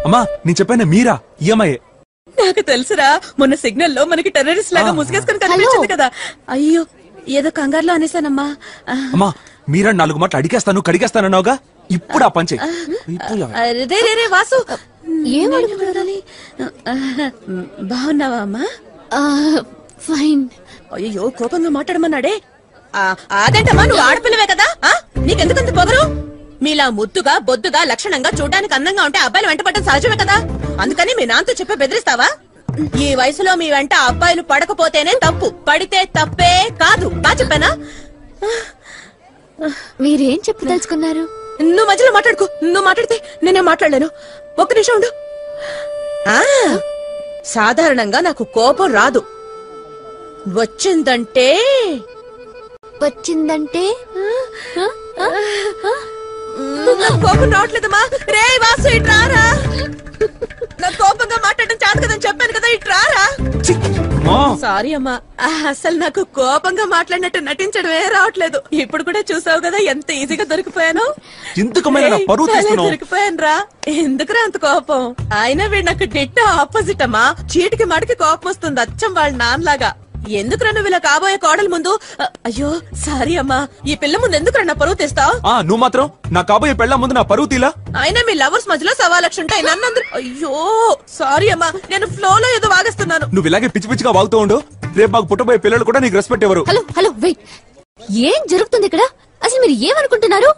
అమ్మా నేను చెప్పాను మీరా ఈ అమ్మాయే. నాకు తెలుసురా, మొన్న సిగ్నల్ లో మనకి టెర్రరిస్ట్ లాగా ముసుగేసుకుని కనిపించింది కదా. అయ్యో ఏదో కంగారులో అనేసానమ్మా. అమ్మా మీరా 4 మాటలు అడిగేస్తాను కడిగేస్తానన్నావుగా, ఇప్పుడు ఆ పంచే. రే వాసు, బాగున్నావా అమ్మా? ఫైన్. అయ్యో కోపంగా మాట్లాడమన్నాడే. అదేంటమ్మా, నువ్వు ఆడపిల్లవే కదా, నీకెందుకంత పొగరు? మీలా ముద్దుగా బొద్దుగా లక్షణంగా చూడడానికి అందంగా ఉంటే అబ్బాయిలు వెంట పడటం సహజమే కదా. అందుకని మీ నాన్నతో చెప్పే బెదిరిస్తావా? ఈ వయసులో మీ వెంట అబ్బాయిలు పడకపోతేనే తప్పు, పడితే తప్పే కాదు. బాగా చెప్పానా? మీరేం చెప్పదలుచుకున్నారు? నువ్వు మధ్యలో మాట్లాడుకో. నువ్వు మాట్లాడితే నేనే మాట్లాడలేను. ఒక్క నిమిషం ఉండు. సాధారణంగా నాకు కోపం రాదు, వచ్చిందంటే కోపం రావట్లేదమ్మా. రే వాసు ఇట్రారా, నాకు కోపంగా మాట్లాడడం చేత కదని చెప్పాను కదా, ఇట్రారా. సారీ అమ్మా, అసలు నాకు కోపంగా మాట్లాడినట్టు నటించడమే రావట్లేదు. ఇప్పుడు కూడా చూసావు కదా ఎంత ఈజీగా దొరికిపోయాను. దొరికిపోయాను రా. ఎందుకురా అంత కోపం? అయినా వీడు నాకు డిట్ట ఆపోజిట్ అమ్మా. చీటికి మడికి కోపం వస్తుంది, అచ్చం వాళ్ళ నాన్నలాగా. ఎందుకురా నువ్వు ఇలా కాబోయే కోడల ముందు? అయ్యో సారీ అమ్మా, ఈ పిల్ల ముందు ఎందుకురా నా పరువు తెస్తావు? నువ్వు మాత్రం నా కాబోయే పెళ్ళ ముందు నా పరువు తీలా. అయినా మీ లవర్స్ మధ్యలో 1,00,000 ఉంటాయి, నన్నందరూ. అయ్యో సారీ అమ్మా, నేను ఫ్లో లో ఏదో వాగేస్తున్నాను. నువ్వు ఇలాగే పిచ్చి పిచ్చిగా వాగుతూ ఉండు, రేపు మాకు పుట్టబోయే పిల్లలు కూడా నీకు రెస్పెక్ట్ ఎవరు. హలో వెయిట్, ఏం జరుగుతుంది ఇక్కడ? అసలు మీరు ఏమనుకుంటున్నారు?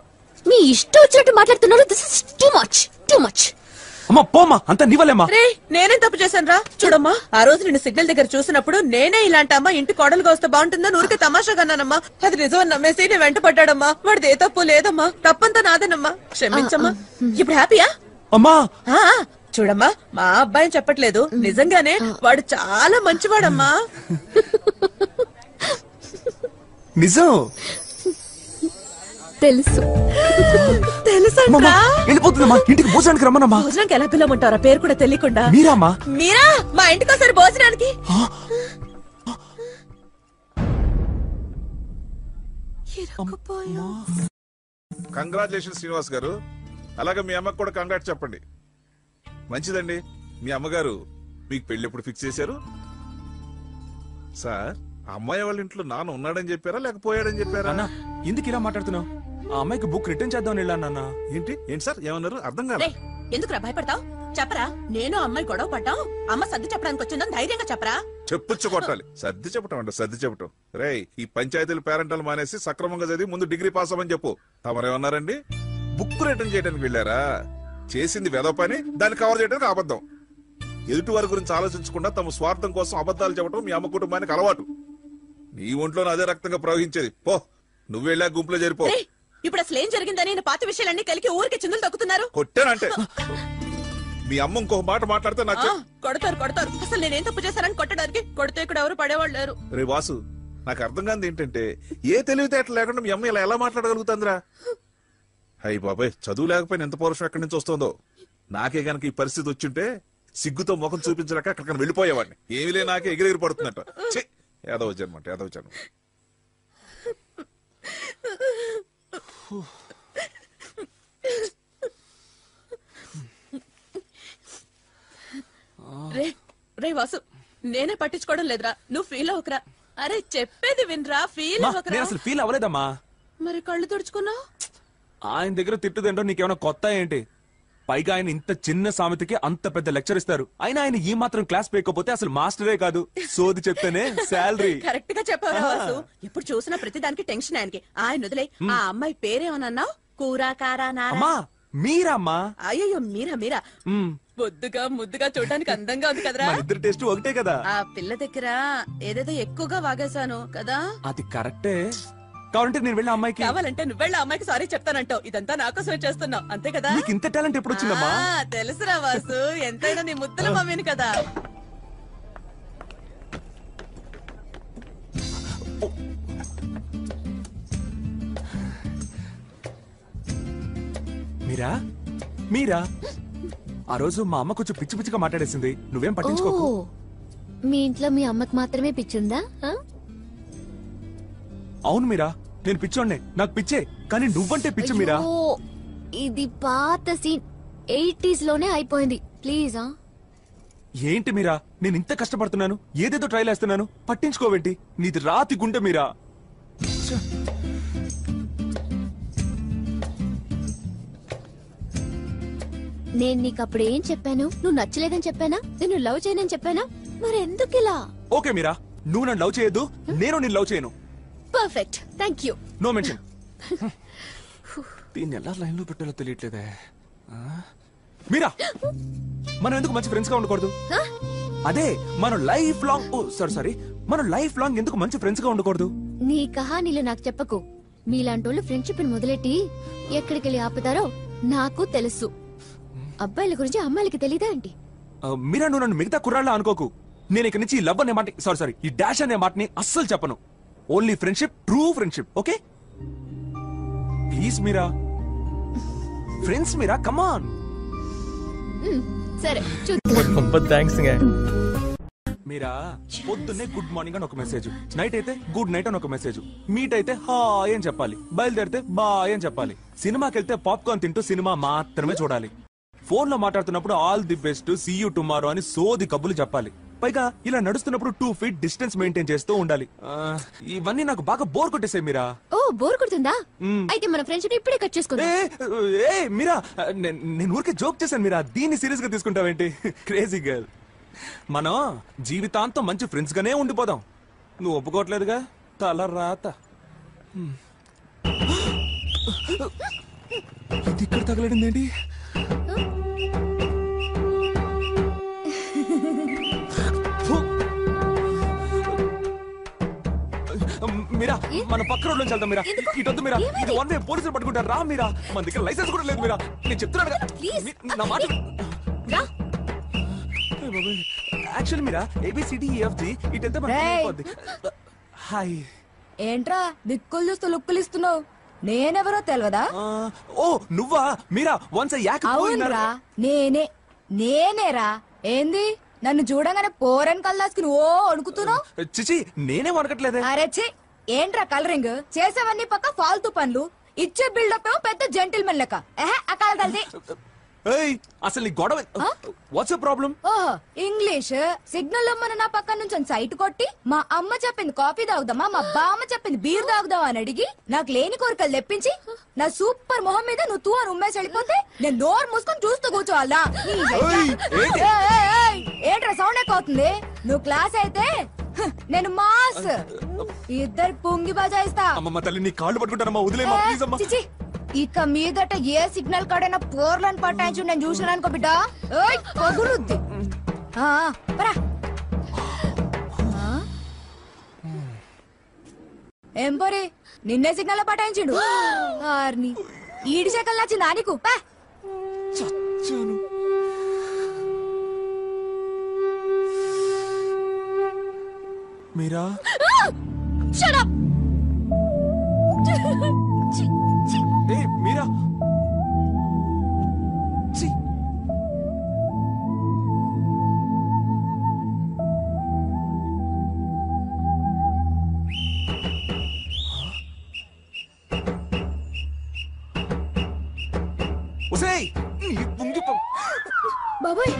మీ ఇష్టం వచ్చినట్టు మాట్లాడుతున్నారు. This is too much. అమ్మా పోమ్మా, అంతా నీవలేమ్మా. రే నేనేం తప్పు చేశాను రా? చూడమ్మా, ఆ రోజు నేను సిగ్నల్ దగ్గర చూసినప్పుడు నేనే ఇలాంటి అమ్మా ఇంటి కోడలుగా వస్తే బాగుంటుందని ఊరికే తమాషాగా అన్నానమ్మా. అది నిజం నమ్మేసి నేను వెంట పడ్డాడమ్మా. వాడిది ఏ తప్పు లేదమ్మా, తప్పంతా నాదేనమ్మా, క్షమించమ్మా. ఇప్పుడు హ్యాపీయా అమ్మా? చూడమ్మా, మా అబ్బాయిని చెప్పట్లేదు, నిజంగానే వాడు చాలా మంచివాడమ్మా. నిజం తెలుసు. వెళ్ళిపోతుందమ్మా, ఇంటికి భోజనానికి రమ్మనమ్మా. భోజనానికి ఎలా పిల్లమంటారా, పేరు కూడా తెలియకుండా? మీరామ్మా. మీరా మా ఇంటికి ఒకసారి భోజనానికి. కంగ్రాచులేషన్ శ్రీనివాస్ గారు. అలాగే మీ అమ్మకు కూడా కంగ్రాట్స్ చెప్పండి. మంచిదండి. మీ అమ్మగారు మీకు పెళ్లి ఎప్పుడు ఫిక్స్ చేశారు సార్? అమ్మాయి వాళ్ళ ఇంట్లో నాన్న ఉన్నాడని చెప్పారా లేకపోయాడని చెప్పారా? ఎందుకు ఇలా మాట్లాడుతున్నావు? ఆ అమ్మాయికి బుక్ రిటర్న్ చేద్దాం వెళ్ళా నాన్న. ఏంటి సార్ ఏమన్నారు? అర్థం కాదు. ఎందుకురా భయపడతావు? చెప్పరా, నేను అమ్మాయి గొడవ పడ్డాం, అమ్మ సర్ది చెప్పడానికి వచ్చిందని ధైర్యంగా చెప్పరా. చెప్పుచ్చు కొట్టాలి. సర్ది చెప్పటం అంట, సర్ది చెప్పటం. రే ఈ పంచాయతీలు పేరెంటల్ మానేసి సక్రమంగా చదివి ముందు డిగ్రీ పాస్ అవ్వమని చెప్పు. తమరేమన్నారండి? బుక్ రిటర్న్ చేయడానికి వెళ్ళారా? చేసింది వెధవ పని, దాన్ని కవర్ చేయడానికి అబద్ధం. ఎదుటి వారి గురించి ఆలోచించకుండా తమ స్వార్థం కోసం అబద్ధాలు చెప్పడం మీ అమ్మ కుటుంబానికి అలవాటు. నీ ఒంట్లోనే అదే రక్తంగా ప్రవహించేది. పో, నువ్వు వెళ్ళా గుంపులో చేరిపో. ఇప్పుడు అసలు ఏం జరిగిందని పాత విషయాలన్నీ కలిగి ఊరికి చిందులు తొక్కుతున్నారు. కొట్టానంటే మీ అమ్మ ఇంకొక మాట మాట్లాడితే నాకు కొడతారు. అసలు నేనేం తప్పు చేశానని కొట్టడానికి? కొడితే ఇక్కడ ఎవరు పడేవాళ్ళు లేరు. రే వాసు, నాకు అర్థం కాదు ఏంటంటే ఏ తెలివితేటలు లేకుండా మీ అమ్మ ఇలా ఎలా మాట్లాడగలుగుతుందిరా? అయ్యి బాబాయ్, చదువు లేకపోయినా ఎంత పౌరుషం ఎక్కడి నుంచి వస్తుందో. నాకే గనక ఈ పరిస్థితి వచ్చింటే సిగ్గుతో ముఖం చూపించలేక అక్కడికన్నా వెళ్ళిపోయేవాడిని. ఏమిలే నాకే ఎగిరెగిరి పడుతుందట. యాదవ జన్మ. రే వాసు, నేనే పట్టించుకోవడం లేదురా, నువ్వు ఫీల్ అవ్వకరా. అరే చెప్పేది వినరా, ఫీల్ అవ్వకరా. అసలు ఫీల్ అవ్వలేదమ్మా. మరి కళ్ళు తుడుచుకున్నావు? ఆయన దగ్గర తిట్టుదేంటో నీకేమైనా కొత్త ఏంటి? పైగా ఆయన ఇంత చిన్న సామెతకి అంత పెద్ద లెక్చర్ ఇస్తారు. అయినా ఆయన ఈ మాత్రం క్లాస్ పేయకపోతే అసలు మాస్టరే కాదు. సోది చెప్తేనే శాలరీ. కరెక్ట్ గా చెప్పావు వాసు. ఎప్పుడు చూసినా ప్రతి దానికి టెన్షన్ ఆయనకి. ఆయన వదిలే. ఆ అమ్మాయి పేరేమన్నావు? కూరా కారా నారా? మీరమ్మా. అయ్యో మీరా. బొద్దుగా ముద్దుగా చూడడానికి అందంగా ఉంది కదరా. ఇద్దరు టేస్ట్ ఒకటే కదా. ఆ పిల్ల దగ్గర ఏదేదో ఎక్కువగా వాగేశాను కదా. అది కరెక్టే. కావాలంటే నేను వెళ్ళి అమ్మాయికి. కావాలంటే నువ్వు వెళ్ళి అమ్మాయికి సారీ చెప్తానంటావు. ఇదంతా నాకోసమే చేస్తున్నావు అంతే కదా. నీకు ఇంత టాలెంట్ ఎప్పుడు వచ్చిందమ్మా? తెలుసురా వాసు, ఎంతైనా నీ ముద్దుల మమ్మీని కదా. మీరా ఆ రోజు మా అమ్మ కొంచెం పిచ్చి పిచ్చిగా మాట్లాడేసింది. నువ్వేం పట్టించుకోకు. మీ ఇంట్లో మీ అమ్మకి మాత్రమే పిచ్చుందా? అవును మీరా, నేను పిచ్చోడ్నే, నాకు పిచ్చే. కానీ నువ్వంటే పిచ్చి మీరా. ఇది పాత సీన్. 80s లోనే అయిపోయింది ప్లీజ్. ఏంటి మీరా, నేను ఇంత కష్టపడుతున్నాను, ఏదేదో ట్రైల్ వేస్తున్నాను, పట్టించుకోవేంటి? నీది రాతి గుండె మీరా. ఛ! నేను నీకు అప్పుడు ఏం చెప్పాను? నువ్వు నచ్చలేదని చెప్పానా? నేను లవ్ చేయనని చెప్పానా? మరి ఎందుకు ఇలా? ఓకే మీరా, నువ్వు నన్ను లవ్ చేయొద్దు, నేను నిన్ను లవ్ చేయను. Perfect, thank you. No mention. దీన్ని ఎలా లైన్ లో పెట్టాలో తెలియట్లేదే. మీరా, మనం ఎందుకు మంచి ఫ్రెండ్స్ గా ఉండకూడదు? అదే మనం లైఫ్ లాంగ్ సారీ మనం లైఫ్ లాంగ్ ఎందుకు మంచి ఫ్రెండ్స్ గా ఉండకూడదు? నీ కహానీలు నాకు చెప్పకు. మీలాంటోళ్ళు ఫ్రెండ్షిప్ ని మొదలెట్టి ఎక్కడికెళ్ళి ఆపుతారో నాకు తెలుసు. అబ్బాయిల గురించి అమ్మాయిలకి తెలీదా ఏంటి? మీరా, నువ్వు నన్ను మిగతా కుర్రాళ్ళ అనుకోకు. నేను ఇక నుంచి ఈ లవ్ అనే మాట, సారీ ఈ డాష్ అనే మాటని అస్సలు చెప్పను. Only friendship, true friendship. Okay please Meera, friends Meera, come on. సరే చూద్దాం. థ్యాంక్స్. మీరా, పొద్దున్నే గుడ్ మార్నింగ్ అని ఒక మెసేజ్, నైట్ అయితే గుడ్ నైట్ అని ఒక మెసేజ్, మీట్ అయితే హాయ్ అని చెప్పాలి, బయలుదేరితే బాయ్ అని చెప్పాలి, సినిమాకి వెళ్తే పాప్కార్న్ తింటూ సినిమా మాత్రమే చూడాలి, ఫోన్ లో మాట్లాడుతున్నప్పుడు all the best, see you tomorrow అని సోది కబులు చెప్పాలి. పైగా ఇలా నడుస్తున్నప్పుడు 2 feet డిస్టెన్స్ మెయింటైన్ చేస్తూ ఉండాలి. ఇవన్నీ నాకు బాగా బోర్ కొట్టేసాయి మీరా. ఓ బోర్ కొడుతుందా? అయితే మన ఫ్రెండ్షిప్ ఇప్పుడే కట్ చేసుకుందాం. మీరా, నేను ఊరికే జోక్ చేశాను మీరా, దీన్ని సీరియస్ గా తీసుకుంటావేంటి? Crazy girl. మనం జీవితాంతం మంచి ఫ్రెండ్స్ గానే ఉండిపోదాం. నువ్వు ఒప్పుకోవట్లేదుగా, తల రాత. ఇది ఇక్కడ తగలడిందేంటి? మీరా, మన పక్క రోడ్ నుంచి వెళ్దాం మీరా. ఇటొద్దు మీరా, ఇది వన్ వే, పోలీసులు పట్టుకుంటారు. రా మీరా, మన దగ్గర లైసెన్స్ కూడా లేదు మీరా. నేను చెప్తున్నాను నా మాట. యాక్చువల్లీ మీరా, ABCDEFG ఇటు వెళ్తే మనకి అయిపోద్ది. హాయ్. ఏంట్రా దిక్కులు చూస్తూ లుక్కులు ఇస్తున్నావు? నేనెవరో తెలియదా? ఓ నువ్వా మీరా? వన్స్ అవునరా, నేనేరా. ఏంది నన్ను చూడగానే పోరని కల్లాసుకుని ఓ అడుగుతున్నావు? చిచి, నేనే వనకట్లేదే. అరే చి, ఏంట్రా కలరింగ్ చేసేవన్నీ పక్క ఫాల్తూ పనులు, ఇచ్చే బిల్డప్ ఏమో పెద్ద జెంటిల్మెన్ లెక్క. అకాల కలిసి అసలు నీ గొడవ వాట్స్ ప్రాబ్లం? ఓహో ఇంగ్లీష్ సిగ్నల్ మన నా పక్క నుంచి సైట్ కొట్టి మా అమ్మ చెప్పింది కాఫీ తాగుదామా, మా బామ్మ చెప్పింది బీర్ తాగుదామా అని అడిగి నాకు లేని కోరికలు తెప్పించి నా సూపర్ మొహం మీద నువ్వు తూ అని ఉమ్మేసి వెళ్ళిపోతే నేను నోరు మూసుకొని చూస్తూ కూర్చోవాలా? ఏంట్రా సౌండ్ ఎక్కువ అవుతుంది? నువ్వు క్లాస్ అయితే నేను మాస్, ఇద్దరు పొంగి బజాయిస్తా. అమ్మమ్మ తల్లి, నీ కాళ్ళు పట్టుకుంటానమ్మా, వదిలేమ్మా ప్లీజ్ అమ్మా. చిచి, ఇక మీదట ఏ సిగ్నల్ కాడైనా పోర్లను పట్టాయించు నేను చూసిన అనుకో బిడ్డ, పగులుద్ది. ఏం పోరి, నిన్నే సిగ్నల్ పటాయించిండు. ఈడి సెకల్ నచ్చిందా నీకు? చచ్చాను. మీరా, Shut up! మీరా, బాబాయ్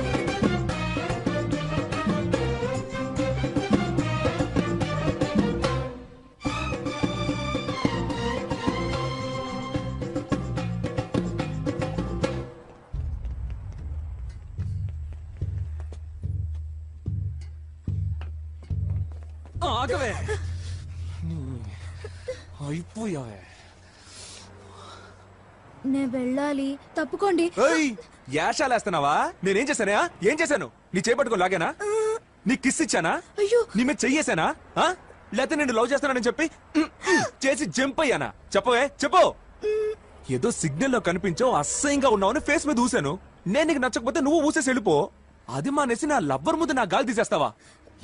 ఆగవే, అయిపోయావే. నే వెళ్ళాలి, తప్పుకోండి. యాషాలేస్తున్నావా? నేనేం చేశానా? ఏం చేశాను? నీ చేపట్టుకో లాగానా? నీ కిస్ ఇచ్చానా? అయ్యో, నీ మీద చెయ్యేశానా? లేకపోతే నేను లవ్ చేస్తానని చెప్పి చేసి జంప్ అయ్యానా? చెప్పవే, చెప్పు. ఏదో సిగ్నల్ లో కనిపించో అసహ్యంగా ఉన్నావని ఫేస్ మీద ఊసాను. నేను నీకు నచ్చకపోతే నువ్వు ఊసేసి వెళ్ళిపో. అది మానేసి నా లవ్వర్ ముందు నా గాలి తీసేస్తావా?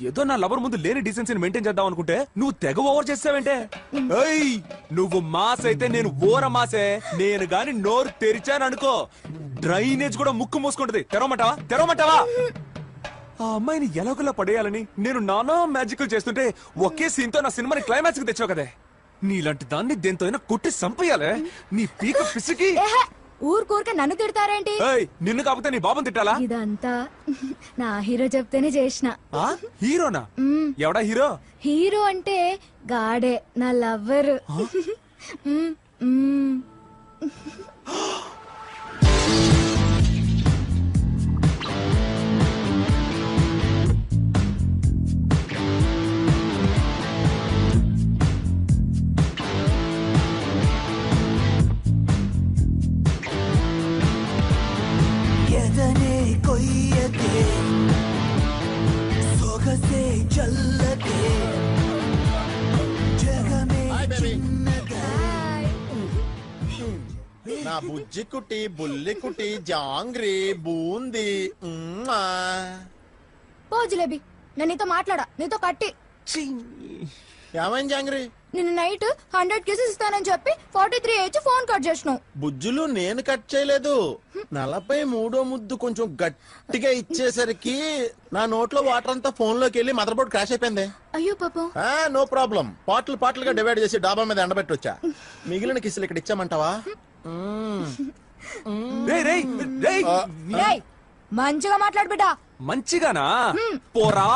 ఏదో నా లవర్ ముందు లేని డీసెన్సీని మెయింటైన్ చేద్దాం అనుకుంటే నువ్వు తెగ ఓవర్ చేసావంటే. నువ్వు మాస్ అయితే నేను ఓర మాసే. నేను గాని నోరు తెరిచాననుకో, డ్రైనేజ్ కూడా ముక్కు మూసుకుంటది. తెరవమంటావా? తెరవమంటావా? ఆ అమ్మాయిని ఎలాగోలా పడేయాలని నేను నానా మ్యాజికల్ చేస్తుంటే ఒకే సీన్ తో నా సినిమాని క్లైమాక్స్ కి తెచ్చావు కదే. నీలాంటి దాన్ని దేంతో అయినా కొట్టి సంపేయాలే. నీ పీక పిసికి ఊరికే నన్ను తిడతారేంటి? ఏయ్, నిన్ను కాకపోతే నీ బాబుని తిట్టాలా? ఇదంతా నా హీరో చెప్తేనే చేసిన. ఆ? హీరోనా? ఎవడా హీరో? హీరో అంటే గాడే, నా లవ్వర్. ఎదనే కొయ్యదే సొగసే చల్లదే జగమే చిన్నదే. నా బుజ్జి కుట్టి బుల్లి కుట్టి జాంగ్రీ బూంది పో జిలేబీ, నేను నీతో మాట్లాడా, నీతో కట్టి. ఏమైంది జాంగ్రీ? నిన్న నైట్ 100 కేసెస్ ఇస్తానని చెప్పి 43 ఏజ్ ఫోన్ కట్ చేసినావు. బుజ్జులు నేను కట్ చేయలేదు. 43వ ముద్దు కొంచెం గట్టిగా ఇచ్చేసరికి నా నోట్లో వాటర్ అంతా ఫోన్ లోకి వెళ్ళి మదర్ బోర్డ్ క్రాష్ అయిపోయింది. అయ్యో పాపం. నో ప్రాబ్లం, పాటలుగా డివైడ్ చేసి డాబా మీద ఎండబెట్టొచ్చా. మిగిలిన కిసులు ఇక్కడ ఇచ్చామంటావా? రేయ్, రేయ్, రేయ్. ఏయ్, మంచిగా మాట్లాడు బిడ్డ. మంచిగానా? పోరా.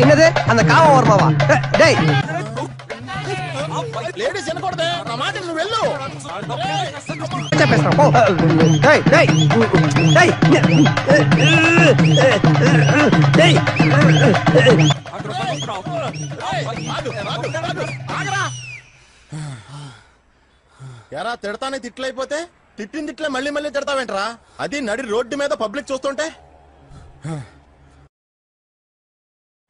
என்னது அந்த காவ வருமாவா? டேய் లేడీస్ వినకూడదే నా మాట, నువ్వు వెళ్ళు. பேசுறேன் போ. டேய் டேய் டேய் டேய் ఎరా తిడతానే తిట్లయిపోతే తిట్టిన తిట్లే మళ్ళీ మళ్ళీ తిడతావేంట్రా? అది నడి రోడ్డు మీద పబ్లిక్ చూస్తుంటే.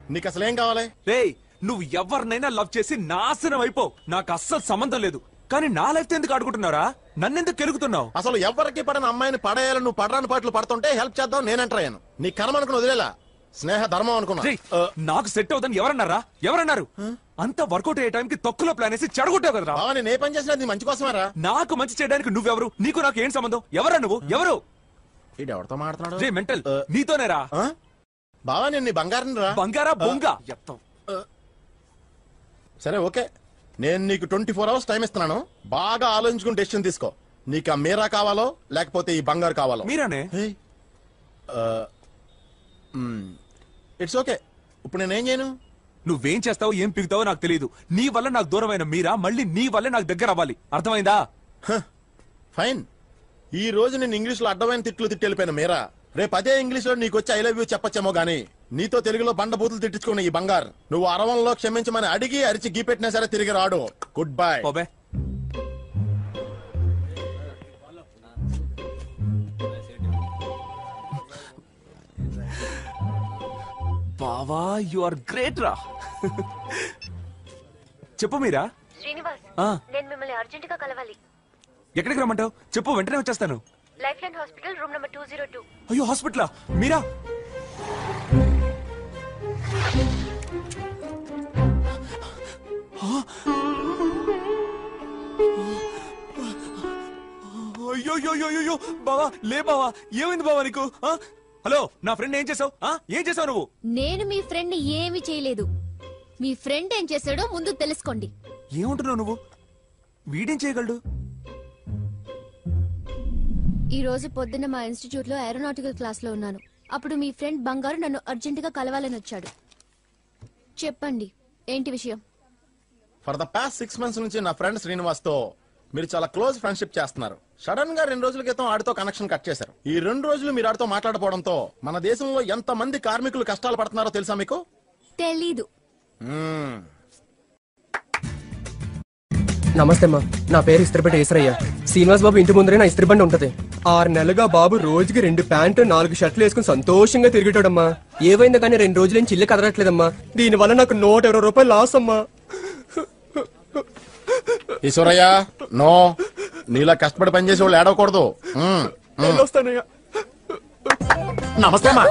నీకు అసలేం కావాలి? రేయ్, నువ్వు ఎవరినైనా లవ్ చేసి నాశనం అయిపో, నాకు అస్సలు సంబంధం లేదు. కానీ నా లైఫ్ ఎందుకు ఆడుకుంటున్నారా? నన్నెందుకు కెలుగుతున్నావు? అసలు ఎవరికి పడని అమ్మాయిని పడేయాలని నువ్వు పడరాని పాటలు పడుతుంటే హెల్ప్ చేద్దాం నేనంటాను. నీ కర్మ అనుకుని వదిలేలా, స్నేహ ధర్మం అనుకున్నా. రేయ్, నాకు సెట్ అవుదని ఎవరన్నారా? ఎవరన్నారు? అంత వర్కౌట్ అయ్యే టైంకి తొక్కులో ప్లాన్ వేసి చెడగొట్టావు కదరా. బావా నేను ఏ పని చేసినా నీ మంచి కోసమేరా. నాకు మంచి చేయడానికి నువ్వెవరు? నీకు నాకు ఏం సంబంధం? ఎవరా నువ్వు? ఎవరు? ఇది ఎవరితో మాట్లాడుతున్నాడు? రే మెంటల్, నీతోనేరా. బావా నేను నీ బంగారం రా. బంగారా బొంగ ఎత్తావు. సరే ఓకే, నేను నీకు 24 hours టైం ఇస్తున్నాను. బాగా ఆలోచించుకుని డెసిషన్ తీసుకో. నీకు ఆ మీరా కావాలో లేకపోతే ఈ బంగారు కావాలో? మీరానే? It's okay. ఇప్పుడు నేనేం చేయను? నువ్వేం చేస్తావో ఏం పిగుతావో నాకు తెలియదు. నీ వల్ల నాకు దూరమైన మీరా మళ్ళీ నీ వల్లే నాకు దగ్గర అవ్వాలి. అర్థమైందా? ఫైన్. ఈ రోజు నేను ఇంగ్లీష్ లో అడ్డమైన తిట్లు తిట్టి వెళ్ళిపోయిన మీరా రేపు అదే ఇంగ్లీష్ లో నీకు వచ్చి ఐ లవ్ యూ చెప్పచ్చేమో గానీ నీతో తెలుగులో బండ బూతులు తిట్టించుకున్న ఈ బంగారు నువ్వు అరవంలో క్షమించమని అడిగి అరిచి గీపెట్టినా సరే తిరిగి రాడు. Goodbye. పోబే. బావా, యు ఆర్ గ్రేట్ రా. చెప్పు మీరా. శ్రీనివాస్, ఆ, నేను మిమ్మల్ని అర్జెంట్ గా కలవాలి. ఎక్కడికి రమ్మంటావు? చెప్పు, వెంటనే వచ్చేస్తాను. Life line hospital room number 202. అయ్యో, హాస్పిటలా? మీరా? అయ్యో బావా, లే బావా, ఏమైంది బావా నీకు? హలో, నా ఫ్రెండ్ ఏం చేసావు? ఏం చేసావు నువ్వు? నేను మీ ఫ్రెండ్ ని ఏమీ చేయలేదు. మీ ఫ్రెండ్ ఏం చేశాడో ముందు తెలుసుకోండి. ఏమంటున్నావు నువ్వు? వీడేం చేయగలడు? ఈ రోజు పొద్దున్న మా ఇన్స్టిట్యూట్ లో ఏరోనాటికల్ క్లాస్ లో ఉన్నాను. అప్పుడు మీ ఫ్రెండ్ బంగారు నన్ను అర్జెంట్ గా కలవాలని వచ్చాడు. చెప్పండి, ఏంటి విషయం? ఫర్ ద పాస్ట్ 6 months నుంచి నా ఫ్రెండ్ శ్రీనివాస్ తో మీరు చాలా క్లోజ్ ఫ్రెండ్షిప్ చేస్తున్నారు. సడన్ గా 2 రోజుల క్రితం ఆడితో కనెక్షన్ కట్ చేశారు. ఈ 2 రోజులు మీరు ఆడితో మాట్లాడపోవడంతో మన దేశంలో ఎంత మంది కార్మికులు కష్టాలు పడుతున్నారో తెలుసా మీకు? తెలీదు. నమస్తే అమ్మా, నా పేరు ఇస్త్రిపేట ఈశ్వరయ్య. శ్రీనివాస్ బాబు ఇంటి ముందరే నా ఇస్త్రీ బండి ఉంటది. 6 నెలలుగా బాబు రోజుకి 2 ప్యాంటు 4 షర్ట్లు వేసుకుని సంతోషంగా తిరిగేటాడమ్మా. ఏవైందా కానీ 2 రోజులు నుంచి ఇల్లు కదలట్లేదమ్మా. దీని వల్ల నాకు 120 రూపాయలు లాస్ అమ్మా. ఈశ్వరయ్య, నో, నీలా కష్టపడి పనిచేసే వాళ్ళు ఏడవకూడదు. వస్తానయ్యా. నమస్తే అమ్మా,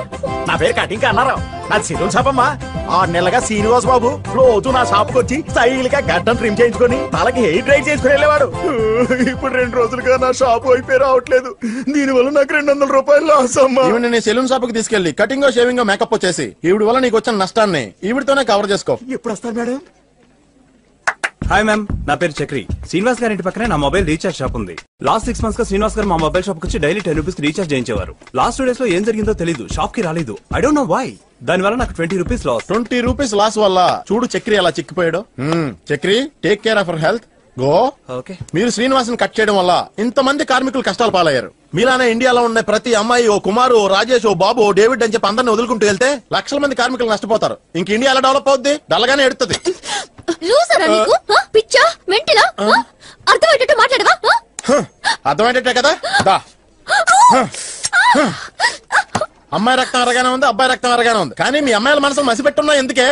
నా పేరు కటింగ్ అన్నారావు, నాది సిరూల్ షాప్ అమ్మా. నెలగా శ్రీనివాస్ బాబు రోజు నా షాప్కి వచ్చి స్టైల్ గా గడ్డం ట్రిమ్ చేయించుకొని తలకి హెయిర్ డ్రై చేసుకుని వెళ్ళేవాడు. ఇప్పుడు 2 రోజులుగా నా షాపు అయిపోయి రావట్లేదు. దీనివల్ల నాకు 200 రూపాయలు లాస్ అమ్మా. ఈవిడ నేను సెలూన్ షాప్ కి తీసుకెళ్లి కటింగ్ షేవింగ్ మేకప్ వచ్చేసి ఈవిడ వల్ల నీకు వచ్చిన నష్టాన్ని ఈవిడతోనే కవర్ చేసుకో. ఎప్పుడు వస్తారు మేడం? హాయ్ మ్యామ్, నా పేరు చక్రి. శ్రీనివాస్ గారి ఇంటి పక్కనే నా మొబైల్ రీఛార్జ్ షాప్ ఉంది. లాస్ట్ 6 months గా శ్రీనివాస్ గారు మా మొబైల్ షాప్ వచ్చి డైలీ 10 రూపీస్ రీఛార్జ్ చేయించేవారు. లాస్ట్ 2 days లో ఏం జరిగిందో తెలీదు, షాప్ కి రాలేదు. I don't know why. దాని వల్ల నాకు 20 రూపీస్ లాస్. 20 రూపీస్ లాస్ వల్ల చూడు చక్రి అలా చిక్కిపోయాడు. Chakri, take care of your health. Go. Okay. మీరు శ్రీనివాసన్ కట్ చేయడం వల్ల ఇంతమంది కార్మికులు కష్టాలు పాలయ్యారు. మీలానే ఇండియాలో ఉన్న ప్రతి అమ్మాయి ఓ కుమారు, ఓ రాజేష్, ఓ బాబు, ఓ డేవిడ్ అని చెప్పి అందరిని వదులుకుంటూ వెళ్తే లక్షల మంది కార్మికులు నష్టపోతారు. ఇంక ఇండియా ఎలా డెవలప్ అవుద్ది? డల్లగానే ఎడుతుంది. లూసరా నీకు? పిచ్చా మెంటలా? అర్థమయ్యేటట్టు మాట్లాడవా? అర్థమయ్యేటట్టే కదా. దా. అమ్మాయి రక్తం అరగానే ఉంది, అబ్బాయి రక్తం అరగానే ఉంది, కానీ మీ అమ్మాయిల మనసు మసిపెట్టున్నా ఎందుకే?